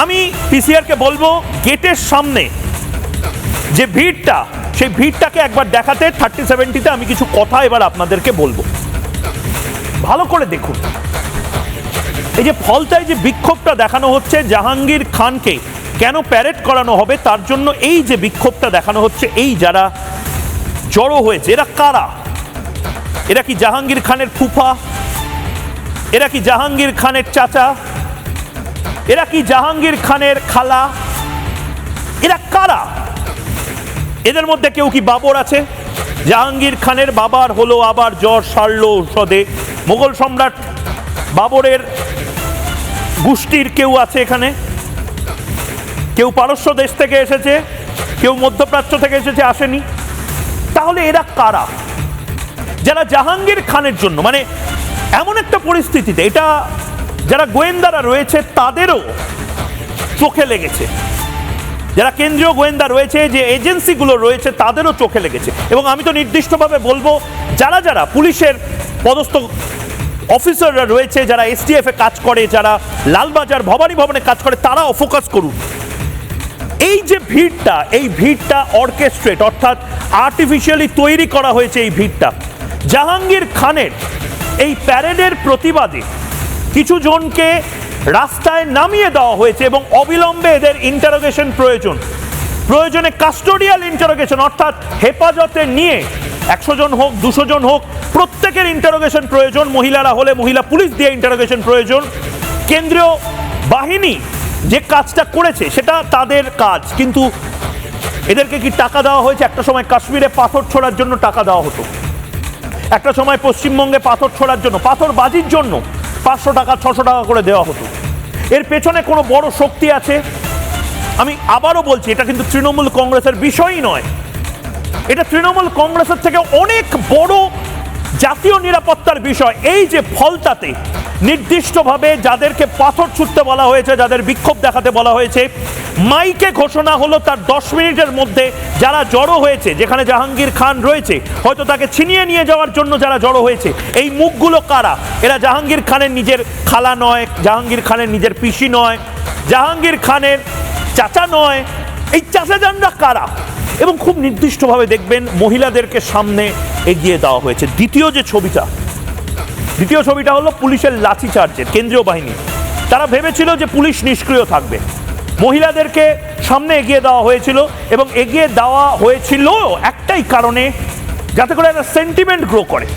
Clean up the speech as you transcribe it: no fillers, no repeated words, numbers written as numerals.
আমি পিসিআরকে বলবো গেটের সামনে যে ভিড়টা, সেই ভিড়টাকে একবার দেখাতে 30-70-তে আমি কিছু কথা এবার আপনাদেরকে বলবো। ভালো করে দেখুন, এই যে ফলতায় যে বিক্ষোভটা দেখানো হচ্ছে, জাহাঙ্গীর খানকে কেন প্যারেড করানো হবে তার জন্য এই যে বিক্ষোভটা দেখানো হচ্ছে, এই যারা জড়ো হয়েছে এরা কারা? এরা কি জাহাঙ্গীর খানের ফুফা? এরা কি জাহাঙ্গীর খানের চাচা? এরা কি জাহাঙ্গীর খানের খালা? এরা কারা? এদের মধ্যে কেউ কি বাবর আছে? জাহাঙ্গীর খানের বাবার হলো আবার জ্বর সারল ঔষধে। মোগল সম্রাট বাবরের গোষ্ঠীর কেউ আছে এখানে? কেউ পারস্য দেশ থেকে এসেছে, কেউ মধ্যপ্রাচ্য থেকে এসেছে, আসেনি। তাহলে এরা কারা যারা জাহাঙ্গীর খানের জন্য, মানে এমন একটা পরিস্থিতিতে এটা যারা গোয়েন্দারা রয়েছে তাদেরও চোখে লেগেছে, যারা কেন্দ্রীয় গোয়েন্দা রয়েছে, যে এজেন্সিগুলো রয়েছে তাদেরও চোখে লেগেছে। এবং আমি তো নির্দিষ্টভাবে বলবো যারা যারা পুলিশের পদস্থ অফিসাররা রয়েছে, যারা এসটিএফে কাজ করে, যারা লালবাজার ভবানী ভবনে কাজ করে, তারাও ফোকাস করুন। এই যে ভিড়টা, এই ভিড়টা অর্কেস্ট্রেট, অর্থাৎ আর্টিফিশিয়ালি তৈরি করা হয়েছে। এই ভিড়টা জাহাঙ্গীর খানের এই প্যারেডের প্রতিবাদে কিছু জনকে রাস্তায় নামিয়ে দেওয়া হয়েছে এবং অবিলম্বে এদের ইন্টারোগেশন প্রয়োজন। প্রয়োজনে কাস্টোডিয়াল ইন্টারোগেশন, অর্থাৎ হেফাজতে নিয়ে 100 জন হোক, 200 জন হোক, প্রত্যেকের ইন্টারোগেশন প্রয়োজন। মহিলারা হলে মহিলা পুলিশ দিয়ে ইন্টারোগেশন প্রয়োজন। কেন্দ্রীয় বাহিনী যে কাজটা করেছে সেটা তাদের কাজ, কিন্তু এদেরকে কি টাকা দেওয়া হয়েছে? একটা সময় কাশ্মীরে পাথর ছোড়ার জন্য টাকা দেওয়া হতো, একটা সময় পশ্চিমবঙ্গে পাথর ছোড়ার জন্য, পাথর বাজির জন্য 500 টাকা 600 টাকা করে দেওয়া হতো। এর পেছনে কোনো বড় শক্তি আছে? আমি আবারও বলছি, এটা কিন্তু তৃণমূল কংগ্রেসের বিষয়ই নয়, এটা তৃণমূল কংগ্রেসের থেকে অনেক বড় জাতীয় নিরাপত্তার বিষয়। এই যে ফলতাতে নির্দিষ্টভাবে যাদেরকে পাথর ছুটতে বলা হয়েছে, যাদের বিক্ষোভ দেখাতে বলা হয়েছে, মাইকে ঘোষণা হলো তার 10 মিনিটের মধ্যে যারা জড়ো হয়েছে, যেখানে জাহাঙ্গীর খান রয়েছে, হয়তো তাকে ছিনিয়ে নিয়ে যাওয়ার জন্য যারা জড়ো হয়েছে, এই মুখগুলো কারা? এরা জাহাঙ্গীর খানের নিজের খালা নয়, জাহাঙ্গীর খানের নিজের পিসি নয়, জাহাঙ্গীর খানের চাচা নয়। এই চাচাজানরা কারা? এবং খুব নির্দিষ্টভাবে দেখবেন মহিলাদেরকে সামনে এগিয়ে দেওয়া হয়েছে। দ্বিতীয় ছবিটা হলো পুলিশের লাঠিচার্জের, কেন্দ্রীয় বাহিনী। তারা ভেবেছিল যে পুলিশ নিষ্ক্রিয় থাকবে, মহিলাদেরকে সামনে এগিয়ে দেওয়া হয়েছিল। এবং এগিয়ে দেওয়া হয়েছিল একটাই কারণে, যাতে করে একটা সেন্টিমেন্ট গ্রো করে।